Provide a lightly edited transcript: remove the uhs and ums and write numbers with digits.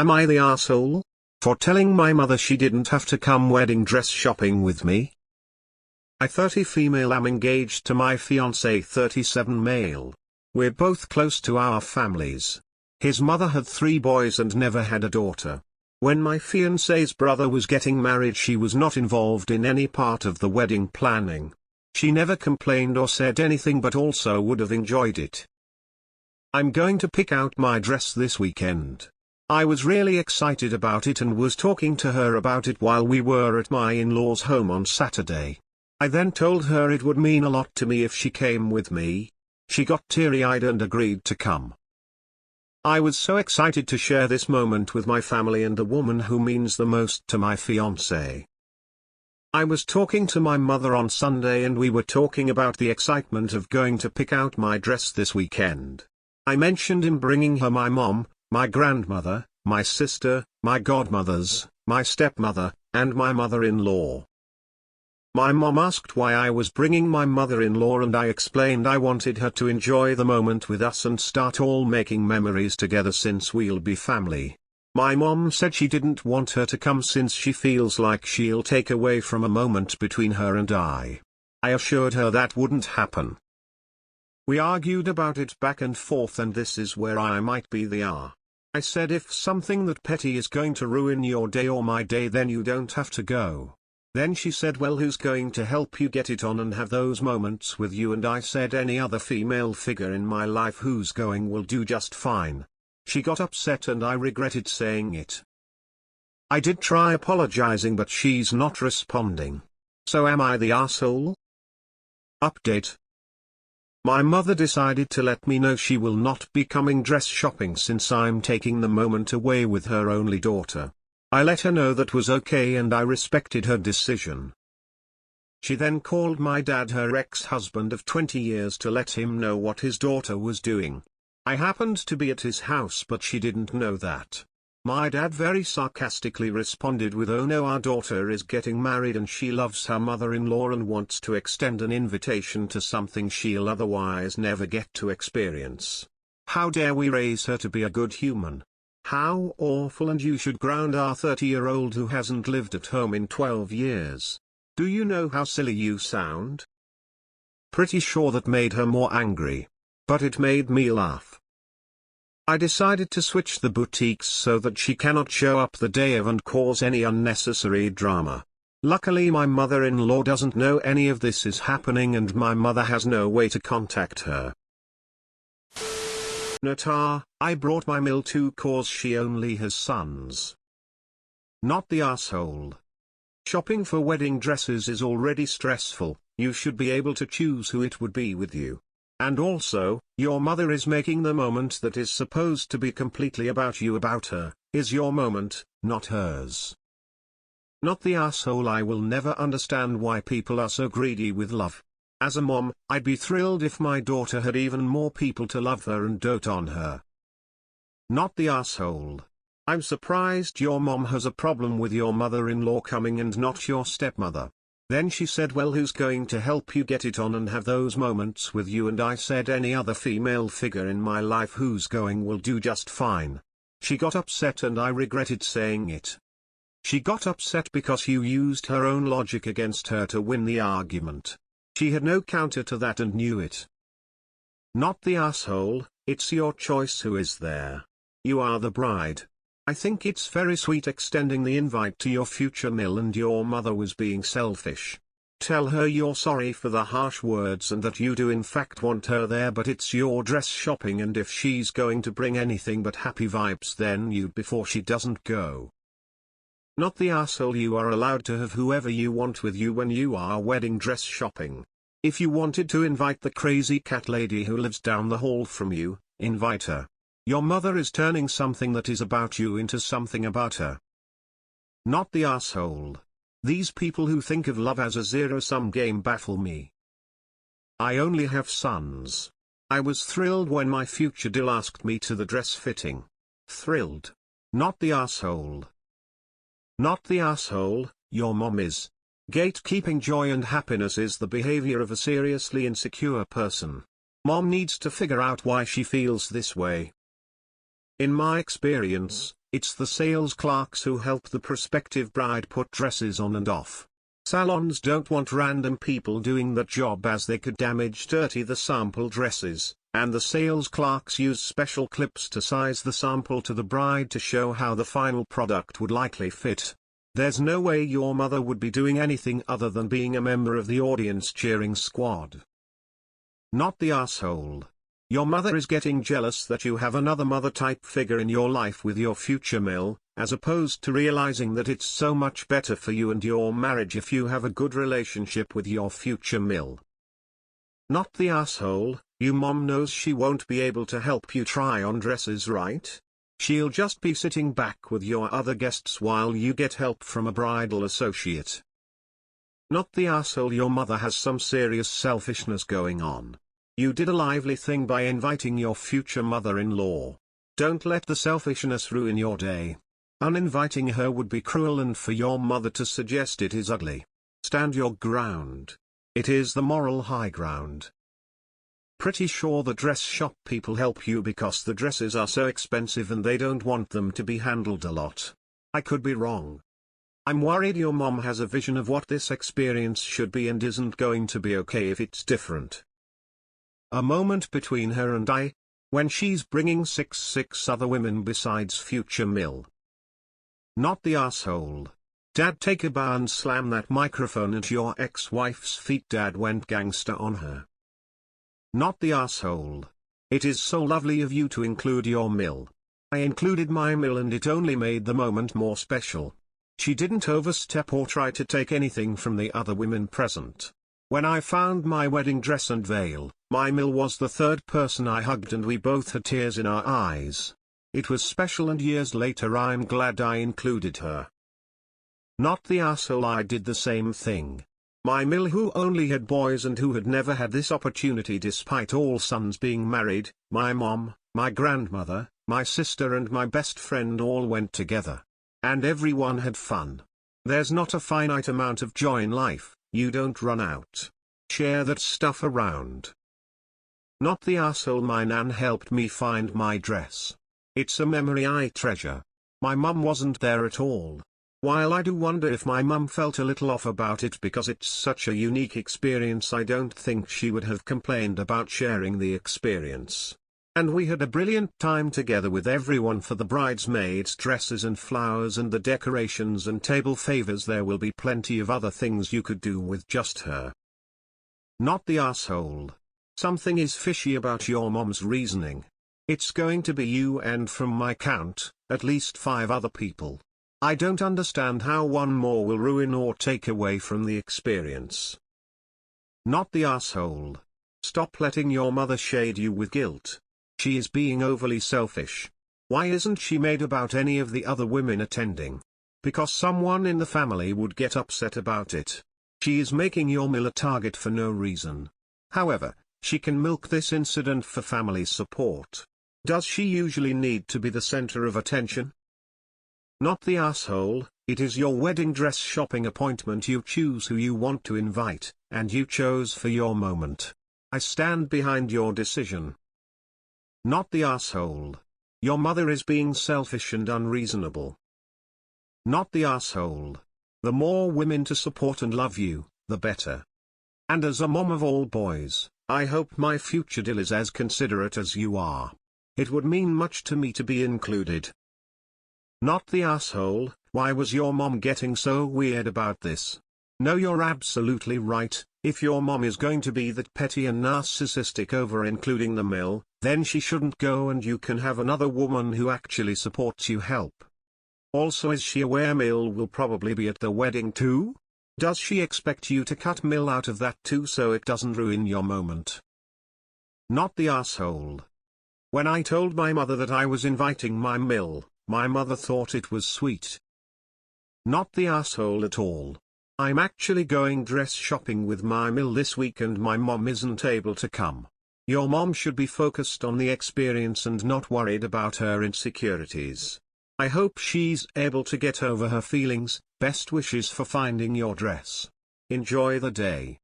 Am I the arsehole? For telling my mother she didn't have to come wedding dress shopping with me? I 30 female am engaged to my fiancé 37 male. We're both close to our families. His mother had 3 boys and never had a daughter. When my fiancé's brother was getting married, she was not involved in any part of the wedding planning. She never complained or said anything, but also would have enjoyed it. I'm going to pick out my dress this weekend. I was really excited about it and was talking to her about it while we were at my in-laws' home on Saturday. I then told her it would mean a lot to me if she came with me. She got teary-eyed and agreed to come. I was so excited to share this moment with my family and the woman who means the most to my fiancé. I was talking to my mother on Sunday and we were talking about the excitement of going to pick out my dress this weekend. I mentioned him bringing her my mom, my grandmother, my sister, my godmothers, my stepmother, and my mother-in-law. My mom asked why I was bringing my mother-in-law and I explained I wanted her to enjoy the moment with us and start all making memories together since we'll be family. My mom said she didn't want her to come since she feels like she'll take away from a moment between her and I. I assured her that wouldn't happen. We argued about it back and forth, and this is where I might be the I said, if something that petty is going to ruin your day or my day, then you don't have to go. Then she said, well, who's going to help you get it on and have those moments with you? And I said, any other female figure in my life who's going will do just fine. She got upset and I regretted saying it. I did try apologizing, but she's not responding. So am I the arsehole? Update. My mother decided to let me know she will not be coming dress shopping since I'm taking the moment away with her only daughter. I let her know that was okay and I respected her decision. She then called my dad, her ex-husband of 20 years, to let him know what his daughter was doing. I happened to be at his house, but she didn't know that. My dad very sarcastically responded with, oh no, our daughter is getting married and she loves her mother-in-law and wants to extend an invitation to something she'll otherwise never get to experience. How dare we raise her to be a good human? How awful, and you should ground our 30-year-old who hasn't lived at home in 12 years. Do you know how silly you sound? Pretty sure that made her more angry. But it made me laugh. I decided to switch the boutiques so that she cannot show up the day of and cause any unnecessary drama. Luckily my mother-in-law doesn't know any of this is happening and my mother has no way to contact her. Notar, I brought my mill too cause she only has sons. Not the arsehole. Shopping for wedding dresses is already stressful, you should be able to choose who it would be with you. And also, your mother is making the moment that is supposed to be completely about you about her, is your moment, not hers. Not the arsehole. I will never understand why people are so greedy with love. As a mom, I'd be thrilled if my daughter had even more people to love her and dote on her. Not the arsehole. I'm surprised your mom has a problem with your mother-in-law coming and not your stepmother. Then she said, well, who's going to help you get it on and have those moments with you? And I said, any other female figure in my life who's going will do just fine. She got upset and I regretted saying it. She got upset because you used her own logic against her to win the argument. She had no counter to that and knew it. Not the arsehole. It's your choice who is there. You are the bride. I think it's very sweet extending the invite to your future mill, and your mother was being selfish. Tell her you're sorry for the harsh words and that you do in fact want her there, but it's your dress shopping, and if she's going to bring anything but happy vibes, then you'd before she doesn't go. Not the arsehole. You are allowed to have whoever you want with you when you are wedding dress shopping. If you wanted to invite the crazy cat lady who lives down the hall from you, invite her. Your mother is turning something that is about you into something about her. Not the arsehole. These people who think of love as a zero-sum game baffle me. I only have sons. I was thrilled when my future dill asked me to the dress fitting. Thrilled. Not the arsehole. Not the arsehole. Your mom is. Gatekeeping joy and happiness is the behavior of a seriously insecure person. Mom needs to figure out why she feels this way. In my experience, It's the sales clerks who help the prospective bride put dresses on and off. Salons don't want random people doing that job as they could dirty the sample dresses, and the sales clerks use special clips to size the sample to the bride to show how the final product would likely fit. There's no way your mother would be doing anything other than being a member of the audience cheering squad. Not the asshole. Your mother is getting jealous that you have another mother-type figure in your life with your future mill, as opposed to realizing that it's so much better for you and your marriage if you have a good relationship with your future mill. Not the asshole. Your mom knows she won't be able to help you try on dresses, right? She'll just be sitting back with your other guests while you get help from a bridal associate. Not the asshole. Your mother has some serious selfishness going on. You did a lively thing by inviting your future mother-in-law. Don't let the selfishness ruin your day. Uninviting her would be cruel, and for your mother to suggest it is ugly. Stand your ground. It is the moral high ground. Pretty sure the dress shop people help you because the dresses are so expensive and they don't want them to be handled a lot. I could be wrong. I'm worried your mom has a vision of what this experience should be and isn't going to be okay if it's different. A moment between her and I, when she's bringing six other women besides future mill. Not the asshole. Dad, take a bow and slam that microphone at your ex-wife's feet. Dad went gangster on her. Not the asshole. It is so lovely of you to include your mill. I included my mill and it only made the moment more special. She didn't overstep or try to take anything from the other women present. When I found my wedding dress and veil, my mill was the third person I hugged and we both had tears in our eyes. It was special, and years later I'm glad I included her. Not the asshole. I did the same thing. My mill, who only had boys and who had never had this opportunity despite all sons being married, my mom, my grandmother, my sister and my best friend all went together. And everyone had fun. There's not a finite amount of joy in life, you don't run out. Share that stuff around. Not the asshole. My nan helped me find my dress. It's a memory I treasure. My mum wasn't there at all. While I do wonder if my mum felt a little off about it because it's such a unique experience, I don't think she would have complained about sharing the experience. And we had a brilliant time together with everyone for the bridesmaids' dresses and flowers and the decorations and table favors. There will be plenty of other things you could do with just her. Not the asshole. Something is fishy about your mom's reasoning. It's going to be you and, from my count, at least 5 other people. I don't understand how one more will ruin or take away from the experience. Not the asshole. Stop letting your mother shade you with guilt. She is being overly selfish. Why isn't she made about any of the other women attending? Because someone in the family would get upset about it. She is making your mill a target for no reason. However, she can milk this incident for family support. Does she usually need to be the center of attention? Not the asshole. It is your wedding dress shopping appointment. You choose who you want to invite, and you chose for your moment. I stand behind your decision. Not the asshole. Your mother is being selfish and unreasonable. Not the asshole. The more women to support and love you, the better. And as a mom of all boys, I hope my future deal is as considerate as you are. It would mean much to me to be included. Not the asshole. Why was your mom getting so weird about this? No, you're absolutely right. If your mom is going to be that petty and narcissistic over including the mill, then she shouldn't go and you can have another woman who actually supports you help. Also, is she aware Mill will probably be at the wedding too? Does she expect you to cut Mill out of that too so it doesn't ruin your moment? Not the asshole. When I told my mother that I was inviting my Mill, my mother thought it was sweet. Not the asshole at all. I'm actually going dress shopping with my Mill this week and my mom isn't able to come. Your mom should be focused on the experience and not worried about her insecurities. I hope she's able to get over her feelings. Best wishes for finding your dress. Enjoy the day.